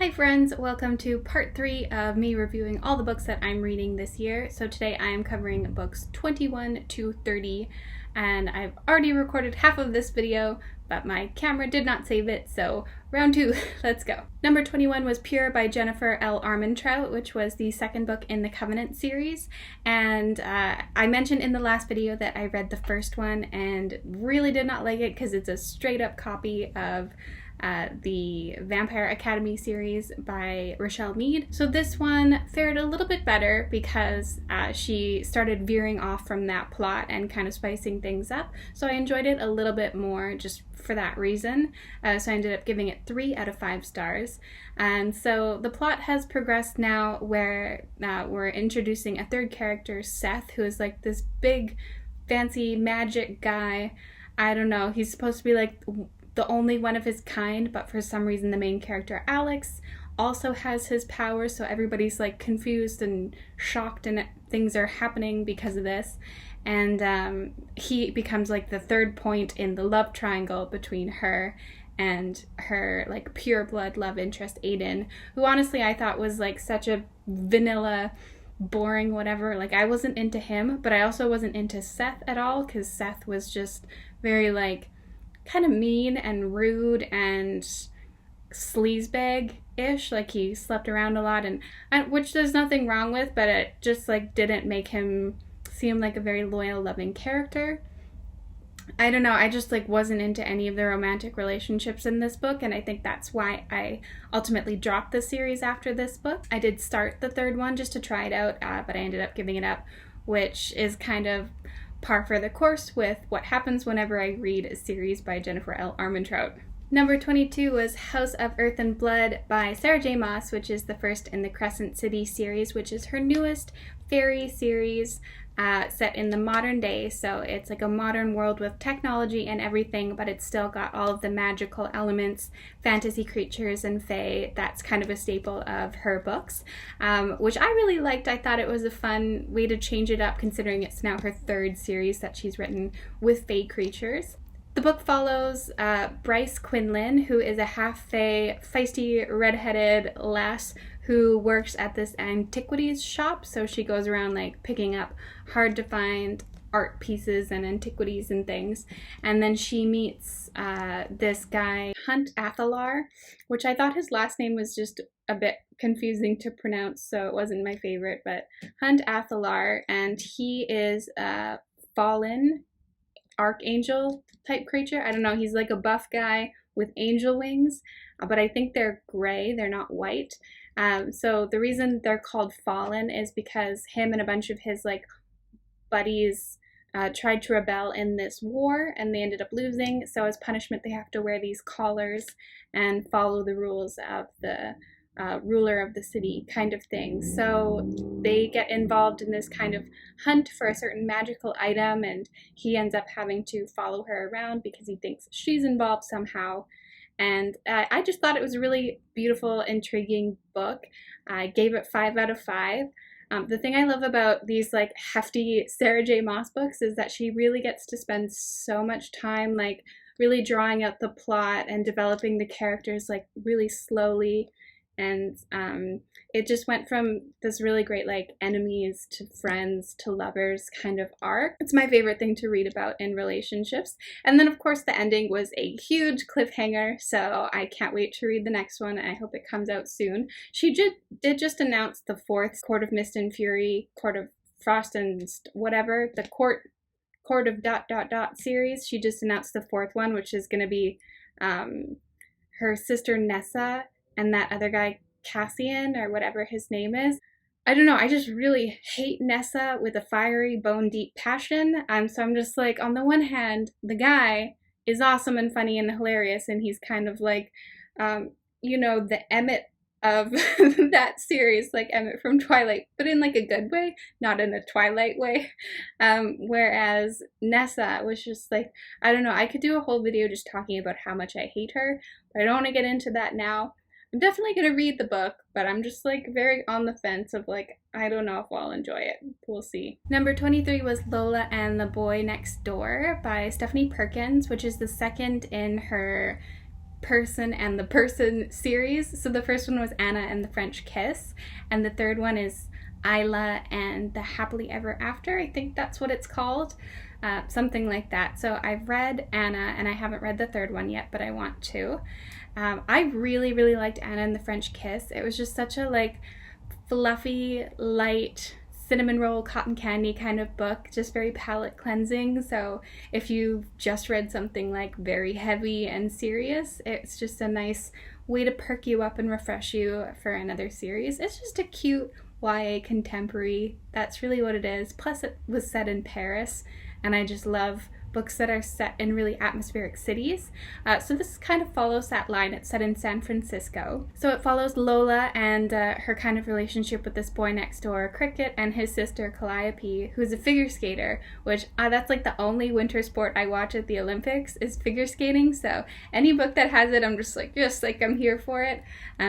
Hi friends, welcome to part 3 of me reviewing all the books that I'm reading this year. So today I am covering books 21 to 30, and I've already recorded half of this video, but my camera did not save it, so round 2, let's go. Number 21 was Pure by Jennifer L. Armentrout, which was the second book in the Covenant series, and I mentioned in the last video that I read the first one and really did not like it because it's a straight up copy of the Vampire Academy series by Rochelle Mead. So this one fared a little bit better because she started veering off from that plot and kind of spicing things up. So I enjoyed it a little bit more just for that reason. So I ended up giving it 3 out of 5 stars. And so the plot has progressed now where we're introducing a third character, Seth, who is like this big fancy magic guy. I don't know, he's supposed to be like the only one of his kind, but for some reason the main character, Alex, also has his powers, so everybody's like confused and shocked and things are happening because of this. And he becomes like the third point in the love triangle between her and her like pure blood love interest, Aiden, who honestly I thought was like such a vanilla, boring whatever. Like I wasn't into him, but I also wasn't into Seth at all because Seth was just very like kind of mean and rude and sleazebag-ish, like he slept around a lot, and which there's nothing wrong with, but it just like didn't make him seem like a very loyal, loving character. I don't know, I just like wasn't into any of the romantic relationships in this book, and I think that's why I ultimately dropped the series after this book. I did start the third one just to try it out, but I ended up giving it up, which is kind of par for the course with what happens whenever I read a series by Jennifer L. Armentrout. Number 22 was House of Earth and Blood by Sarah J. Maas, which is the first in the Crescent City series, which is her newest fairy series set in the modern day. So it's like a modern world with technology and everything, but it's still got all of the magical elements, fantasy creatures, and fae. That's kind of a staple of her books, which I really liked. I thought it was a fun way to change it up, considering it's now her third series that she's written with fae creatures. The book follows Bryce Quinlan, who is a half-fae, feisty, redheaded lass who works at this antiquities shop. So she goes around like picking up hard-to-find art pieces and antiquities and things. And then she meets this guy, Hunt Athalar, which I thought his last name was just a bit confusing to pronounce, so it wasn't my favorite, but Hunt Athalar, and he is a fallen archangel type creature. I don't know, he's like a buff guy with angel wings, but I think they're gray, they're not white. So the reason they're called fallen is because him and a bunch of his like buddies tried to rebel in this war and they ended up losing, so as punishment they have to wear these collars and follow the rules of the ruler of the city kind of thing. So they get involved in this kind of hunt for a certain magical item, and he ends up having to follow her around because he thinks she's involved somehow. And I just thought it was a really beautiful, intriguing book. I gave it 5 out of 5. The thing I love about these like hefty Sarah J. Maas books is that she really gets to spend so much time like really drawing out the plot and developing the characters like really slowly. And it just went from this really great like enemies to friends to lovers kind of arc. It's my favorite thing to read about in relationships. And then of course the ending was a huge cliffhanger, so I can't wait to read the next one. I hope it comes out soon. She did just announce the 4th Court of Mist and Fury, Court of Frost and whatever, the Court of ... series. She just announced the 4th one, which is going to be her sister Nessa and that other guy, Cassian, or whatever his name is. I don't know, I just really hate Nessa with a fiery, bone-deep passion. So I'm just like, on the one hand, the guy is awesome and funny and hilarious, and he's kind of like, you know, the Emmett of that series, like Emmett from Twilight, but in like a good way, not in a Twilight way. Whereas Nessa was just like, I don't know, I could do a whole video just talking about how much I hate her, but I don't want to get into that now. I'm definitely going to read the book, but I'm just like very on the fence of like, I don't know if I'll enjoy it. We'll see. Number 23 was Lola and the Boy Next Door by Stephanie Perkins, which is the second in her Person and the Person series. So the first one was Anna and the French Kiss, and the third one is Isla and the Happily Ever After. I think that's what it's called. Something like that. So I've read Anna, and I haven't read the third one yet, but I want to. I really, really liked Anna and the French Kiss. It was just such a like fluffy, light, cinnamon roll, cotton candy kind of book, just very palate cleansing. So if you've just read something like very heavy and serious, it's just a nice way to perk you up and refresh you for another series. It's just a cute YA contemporary. That's really what it is. Plus it was set in Paris, and I just love books that are set in really atmospheric cities. So this kind of follows that line. It's set in San Francisco. So it follows Lola and her kind of relationship with this boy next door, Cricket, and his sister Calliope, who's a figure skater, which that's like the only winter sport I watch at the Olympics is figure skating. So any book that has it, I'm just like I'm here for it.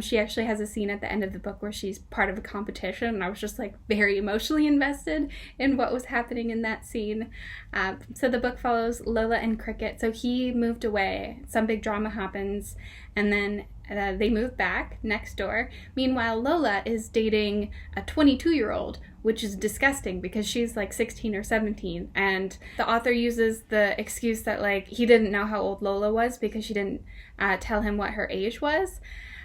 She actually has a scene at the end of the book where she's part of a competition, and I was just like very emotionally invested in what was happening in that scene. So the book follows Lola and Cricket. So he moved away, some big drama happens, and then they move back next door. Meanwhile, Lola is dating a 22-year-old, which is disgusting because she's like 16 or 17, and the author uses the excuse that like he didn't know how old Lola was because she didn't tell him what her age was,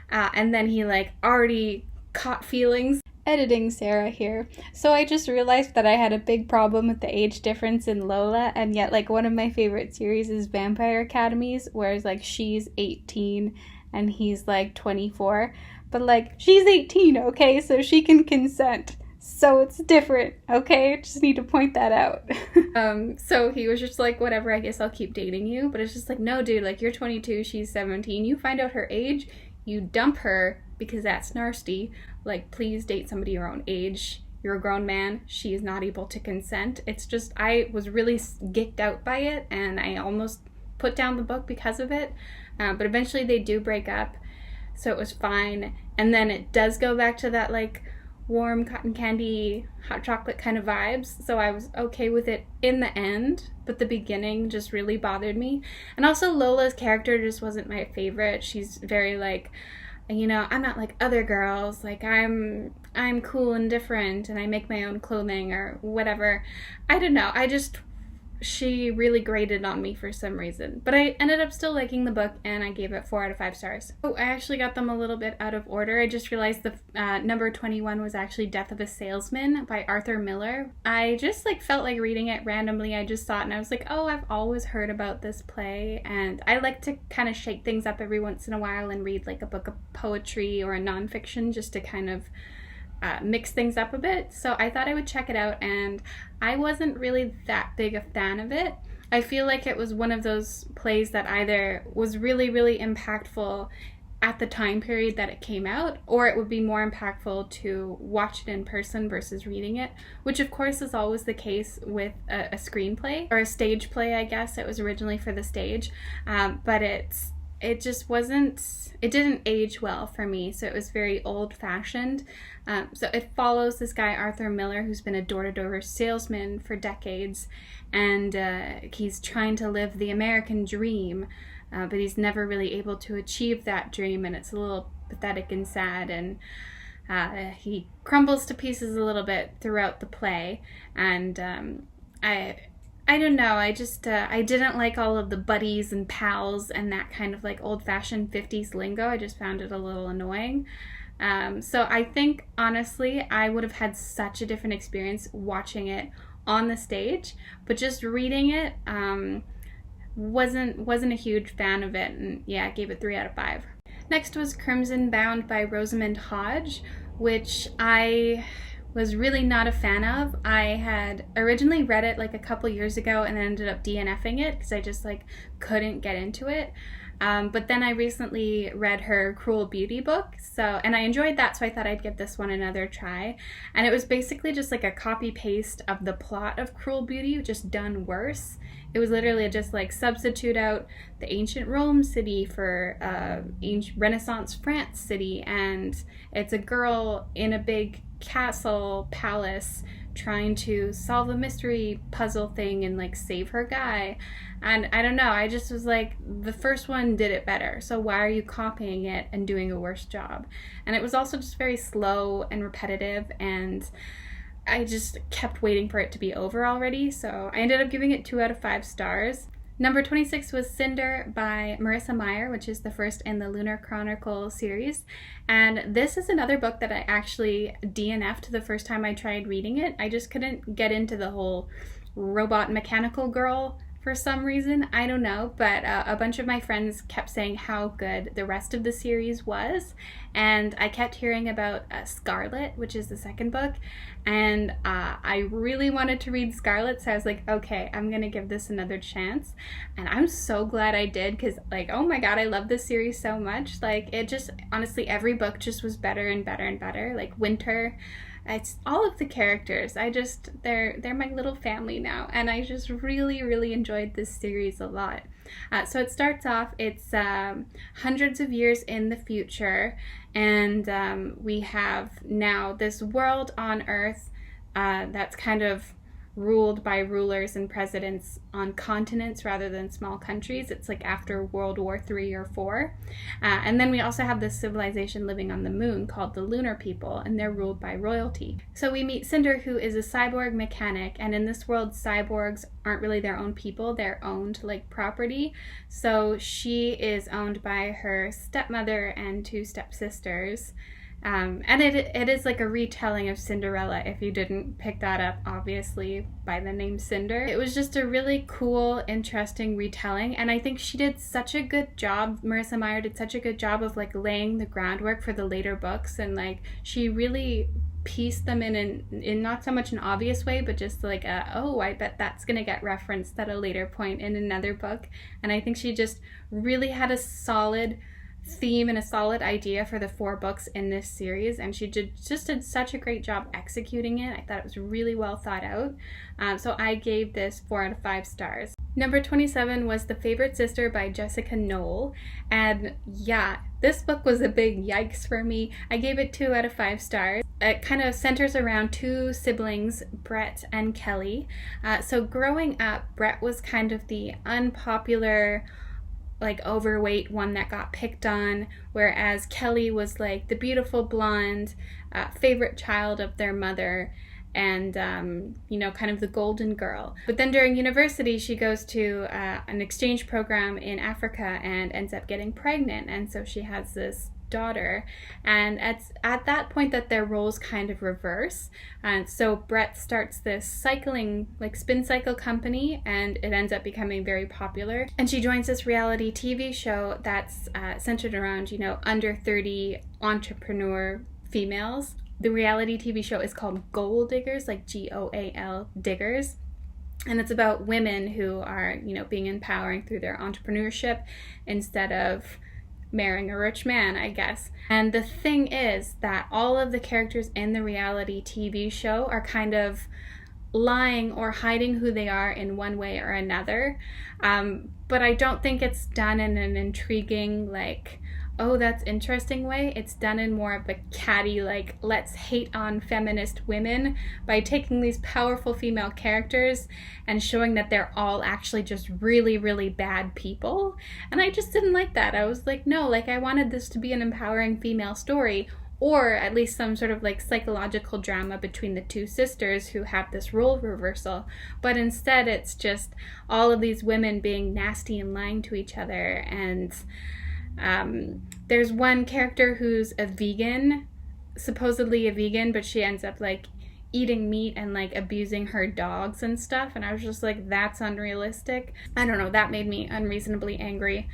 and then he like already caught feelings. Editing Sarah here. So I just realized that I had a big problem with the age difference in Lola, and yet like one of my favorite series is Vampire Academies, whereas like she's 18 and he's like 24, but like she's 18, okay, so she can consent, so it's different, okay, just need to point that out. So he was just like, whatever, I guess I'll keep dating you, but it's just like, no dude, like you're 22, she's 17, you find out her age, you dump her because that's nasty. Like, please date somebody your own age. You're a grown man. She is not able to consent. It's just, I was really geeked out by it, and I almost put down the book because of it. But eventually they do break up, so it was fine. And then it does go back to that, like, warm cotton candy, hot chocolate kind of vibes. So I was okay with it in the end, but the beginning just really bothered me. And also Lola's character just wasn't my favorite. She's very, like, you know, I'm not like other girls, like I'm cool and different and I make my own clothing or whatever. I don't know, she really grated on me for some reason. But I ended up still liking the book, and I gave it 4 out of 5 stars. Oh, I actually got them a little bit out of order. I just realized the number 21 was actually Death of a Salesman by Arthur Miller. I just like felt like reading it randomly. I just saw it and I was like, oh, I've always heard about this play, and I like to kind of shake things up every once in a while and read like a book of poetry or a nonfiction just to kind of mix things up a bit. So I thought I would check it out, and I wasn't really that big a fan of it. I feel like it was one of those plays that either was really, really impactful at the time period that it came out, or it would be more impactful to watch it in person versus reading it, which of course is always the case with a screenplay, or a stage play, I guess. It was originally for the stage, but it just wasn't, it didn't age well for me, so it was very old-fashioned. So it follows this guy, Arthur Miller, who's been a door-to-door salesman for decades, and he's trying to live the American dream, but he's never really able to achieve that dream, and it's a little pathetic and sad, and he crumbles to pieces a little bit throughout the play, and I don't know, I just, I didn't like all of the buddies and pals and that kind of like old-fashioned 50s lingo. I just found it a little annoying. So I think, honestly, I would have had such a different experience watching it on the stage, but just reading it, wasn't a huge fan of it, and yeah, I gave it 3 out of 5. Next was Crimson Bound by Rosamund Hodge, which I was really not a fan of. I had originally read it like a couple years ago and then ended up DNFing it because I just like couldn't get into it. But then I recently read her Cruel Beauty book, and I enjoyed that, so I thought I'd give this one another try. And it was basically just like a copy-paste of the plot of Cruel Beauty, just done worse. It was literally just like substitute out the ancient Rome city for ancient Renaissance France city, and it's a girl in a big castle palace trying to solve a mystery puzzle thing and like save her guy. And I don't know, I just was like, the first one did it better, so why are you copying it and doing a worse job? And it was also just very slow and repetitive, and I just kept waiting for it to be over already, so I ended up giving it 2 out of 5 stars. Number 26 was Cinder by Marissa Meyer, which is the first in the Lunar Chronicle series. And this is another book that I actually DNF'd the first time I tried reading it. I just couldn't get into the whole robot mechanical girl for some reason. I don't know, but a bunch of my friends kept saying how good the rest of the series was. And I kept hearing about Scarlet, which is the second book. And I really wanted to read Scarlet, so I was like, okay, I'm going to give this another chance. And I'm so glad I did, because, like, oh my god, I love this series so much. Like, it just, honestly, every book just was better and better and better. Like, Winter, it's all of the characters. They're my little family now, and I just really, really enjoyed this series a lot. So it starts off, it's hundreds of years in the future, and we have now this world on Earth that's kind of ruled by rulers and presidents on continents rather than small countries. It's like after World War III or IV. And then we also have this civilization living on the moon called the Lunar People, and they're ruled by royalty. So we meet Cinder, who is a cyborg mechanic, and in this world, cyborgs aren't really their own people, they're owned like property. So she is owned by her stepmother and 2 stepsisters. And it is like a retelling of Cinderella, if you didn't pick that up, obviously, by the name Cinder. It was just a really cool, interesting retelling, and I think she did such a good job, Marissa Meyer did such a good job of like laying the groundwork for the later books, and like she really pieced them in not so much an obvious way, but just like oh, I bet that's gonna get referenced at a later point in another book. And I think she just really had a solid theme and a solid idea for the 4 books in this series, and she did such a great job executing it. I thought it was really well thought out. So I gave this 4 out of 5 stars. Number 27 was The Favorite Sister by Jessica Knoll, and yeah, this book was a big yikes for me. I gave it 2 out of 5 stars. It kind of centers around 2 siblings, Brett and Kelly. So growing up, Brett was kind of the unpopular, like overweight one that got picked on, whereas Kelly was like the beautiful blonde favorite child of their mother, and kind of the golden girl. But then during university, she goes to an exchange program in Africa and ends up getting pregnant, and so she has this daughter, and at that point that their roles kind of reverse, and so Brett starts this cycling, like spin cycle company, and it ends up becoming very popular, and she joins this reality TV show that's centered around under 30 entrepreneur females. The reality TV show is called Goal Diggers, like GOAL Diggers. And it's about women who are, being empowering through their entrepreneurship instead of marrying a rich man, I guess. And the thing is that all of the characters in the reality TV show are kind of lying or hiding who they are in one way or another. But I don't think it's done in an intriguing, like, oh, that's interesting way. It's done in more of a catty, like, let's hate on feminist women by taking these powerful female characters and showing that they're all actually just really, really bad people. And I just didn't like that. I was like, no, like, I wanted this to be an empowering female story, or at least some sort of like psychological drama between the 2 sisters who have this role reversal. But instead, it's just all of these women being nasty and lying to each other. And there's one character who's a vegan, supposedly a vegan, but she ends up like eating meat and like abusing her dogs and stuff, and I was just like, that's unrealistic. I don't know, that made me unreasonably angry.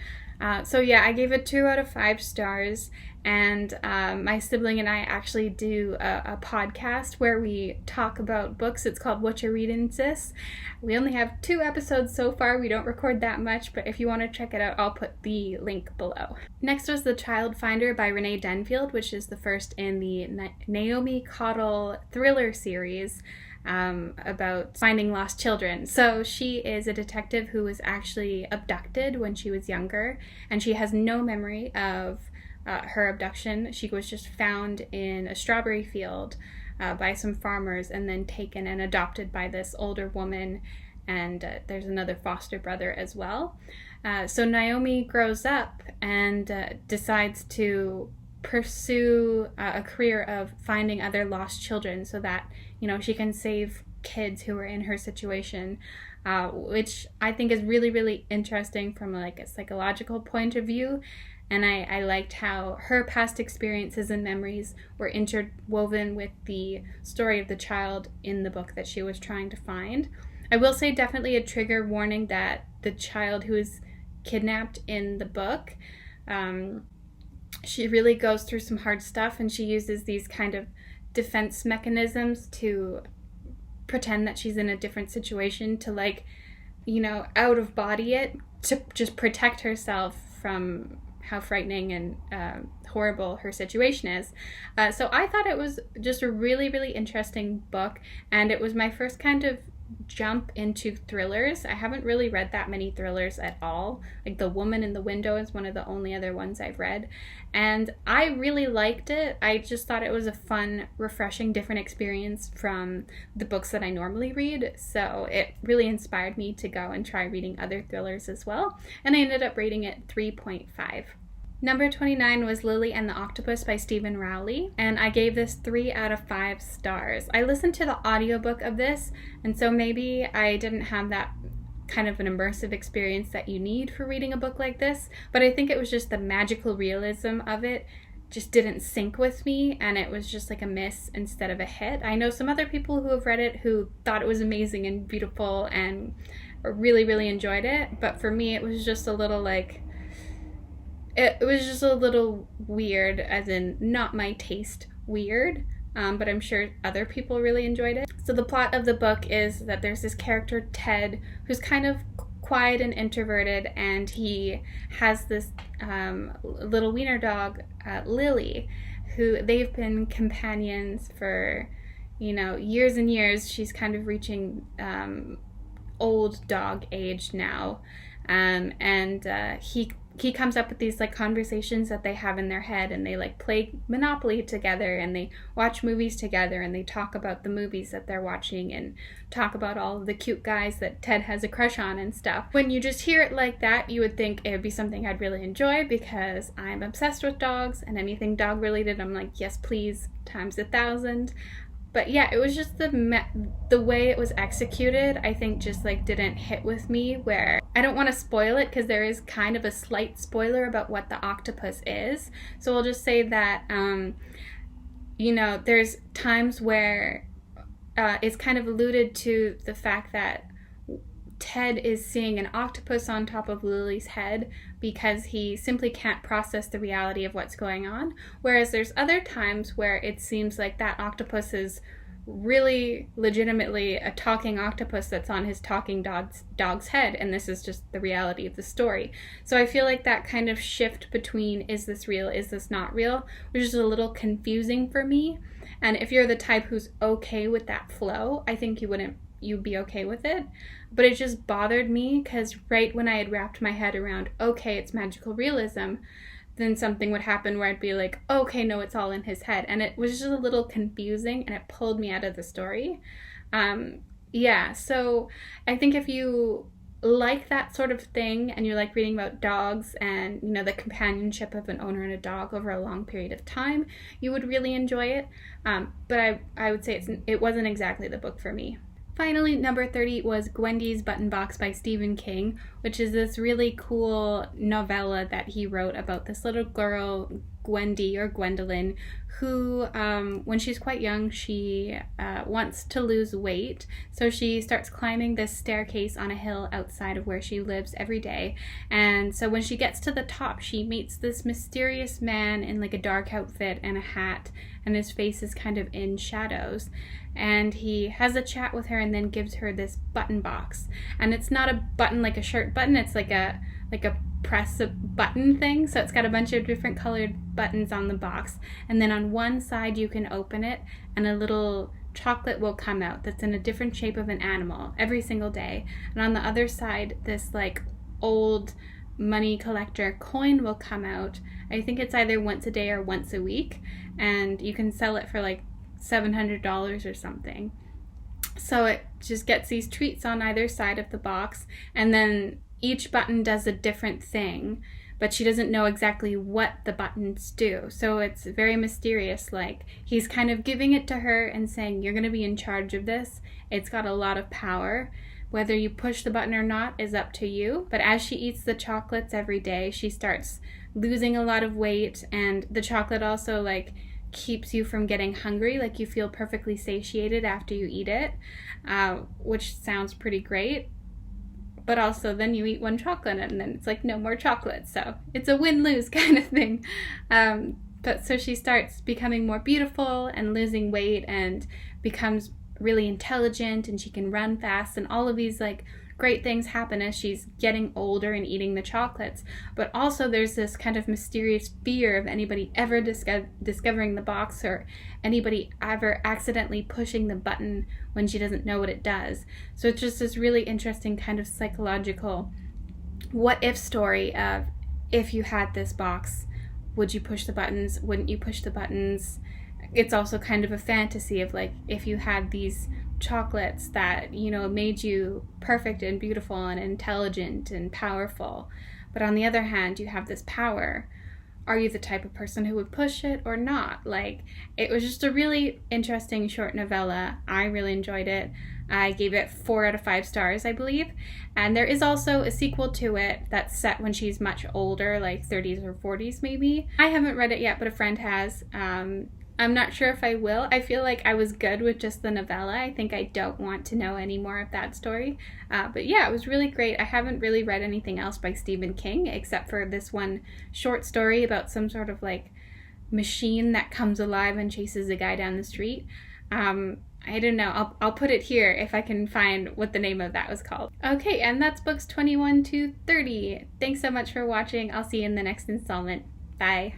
So yeah, I gave it 2 out of 5 stars, and my sibling and I actually do a podcast where we talk about books. It's called What You Readin', Sis. We only have 2 episodes so far. We don't record that much, but if you want to check it out, I'll put the link below. Next was The Child Finder by Rene Denfeld, which is the first in the Naomi Caudle thriller series. About finding lost children. So she is a detective who was actually abducted when she was younger, and she has no memory of her abduction. She was just found in a strawberry field by some farmers and then taken and adopted by this older woman, and there's another foster brother as well. So Naomi grows up and decides to pursue a career of finding other lost children so that, you know, she can save kids who are in her situation, which I think is really, really interesting from like a psychological point of view. And I liked how her past experiences and memories were interwoven with the story of the child in the book that she was trying to find. I will say definitely a trigger warning that the child who is kidnapped in the book, she really goes through some hard stuff, and she uses these kind of defense mechanisms to pretend that she's in a different situation to, like, you know, out of body it, to just protect herself from how frightening and horrible her situation is. So I thought it was just a really, really interesting book, and it was my first kind of jump into thrillers. I haven't really read that many thrillers at all. Like The Woman in the Window is one of the only other ones I've read, and I really liked it. I just thought it was a fun, refreshing, different experience from the books that I normally read, so it really inspired me to go and try reading other thrillers as well, and I ended up rating it 3.5. Number 29 was Lily and the Octopus by Stephen Rowley, and I gave this 3 out of 5 stars. I listened to the audiobook of this, and so maybe I didn't have that kind of an immersive experience that you need for reading a book like this, but I think it was just the magical realism of it just didn't sync with me, and it was just like a miss instead of a hit. I know some other people who have read it who thought it was amazing and beautiful and really, really enjoyed it, but for me it was just a little like... It was just a little weird, as in not my taste weird, but I'm sure other people really enjoyed it. So the plot of the book is that there's this character, Ted, who's kind of quiet and introverted, and he has this little wiener dog, Lily, who they've been companions for, you know, years and years. She's kind of reaching old dog age now, and he comes up with these like conversations that they have in their head, and they like play Monopoly together, and they watch movies together, and they talk about the movies that they're watching and talk about all of the cute guys that Ted has a crush on and stuff. When you just hear it like that, you would think it would be something I'd really enjoy, because I'm obsessed with dogs, and anything dog related I'm like, yes please, times 1,000. But yeah, it was just the way it was executed, I think just like didn't hit with me, where I don't want to spoil it because there is kind of a slight spoiler about what the octopus is. So I'll just say that, you know, there's times where it's kind of alluded to the fact that Ted is seeing an octopus on top of Lily's head because he simply can't process the reality of what's going on. Whereas there's other times where it seems like that octopus is really legitimately a talking octopus that's on his talking dog's head, and this is just the reality of the story. So I feel like that kind of shift between is this real, is this not real, which is a little confusing for me. And if you're the type who's okay with that flow, I think you'd be okay with it. But it just bothered me because right when I had wrapped my head around, okay, it's magical realism, then something would happen where I'd be like, okay, no, it's all in his head. And it was just a little confusing, and it pulled me out of the story. Yeah, so I think if you like that sort of thing and you like reading about dogs and, you know, the companionship of an owner and a dog over a long period of time, you would really enjoy it. But I would say it wasn't exactly the book for me. Finally, number 30 was Gwendys Button Box by Stephen King, which is this really cool novella that he wrote about this little girl, Gwendy or Gwendolyn, who, when she's quite young, she wants to lose weight. So she starts climbing this staircase on a hill outside of where she lives every day. And so when she gets to the top, she meets this mysterious man in like a dark outfit and a hat, and his face is kind of in shadows. And he has a chat with her and then gives her this button box. And it's not a button like a shirt button, it's like a press a button thing. So it's got a bunch of different colored buttons on the box. And then on one side you can open it and a little chocolate will come out that's in a different shape of an animal every single day. And on the other side, this like old money collector coin will come out. I think it's either once a day or once a week. And you can sell it for like $700 or something. So it just gets these treats on either side of the box, and then each button does a different thing, but she doesn't know exactly what the buttons do. So it's very mysterious. Like, he's kind of giving it to her and saying, you're going to be in charge of this. It's got a lot of power. Whether you push the button or not is up to you. But as she eats the chocolates every day, she starts losing a lot of weight, and the chocolate also, like, keeps you from getting hungry. Like, you feel perfectly satiated after you eat it, which sounds pretty great. But also then you eat one chocolate and then it's like no more chocolate. So it's a win-lose kind of thing. But so she starts becoming more beautiful and losing weight and becomes really intelligent, and she can run fast, and all of these like great things happen as she's getting older and eating the chocolates. But also there's this kind of mysterious fear of anybody ever discovering the box, or anybody ever accidentally pushing the button when she doesn't know what it does. So it's just this really interesting kind of psychological what if story of, if you had this box, would you push the buttons? Wouldn't you push the buttons? It's also kind of a fantasy of like, if you had these chocolates that, you know, made you perfect and beautiful and intelligent and powerful, but on the other hand you have this power, are you the type of person who would push it or not? Like, it was just a really interesting short novella. I really enjoyed it. I gave it 4 out of 5 stars, I believe. And there is also a sequel to it that's set when she's much older, like 30s or 40s maybe. I haven't read it yet, but a friend has. I'm not sure if I will. I feel like I was good with just the novella. I think I don't want to know any more of that story. But yeah, it was really great. I haven't really read anything else by Stephen King except for this one short story about some sort of like machine that comes alive and chases a guy down the street. I don't know. I'll put it here if I can find what the name of that was called. Okay, and that's books 21 to 30. Thanks so much for watching. I'll see you in the next installment. Bye.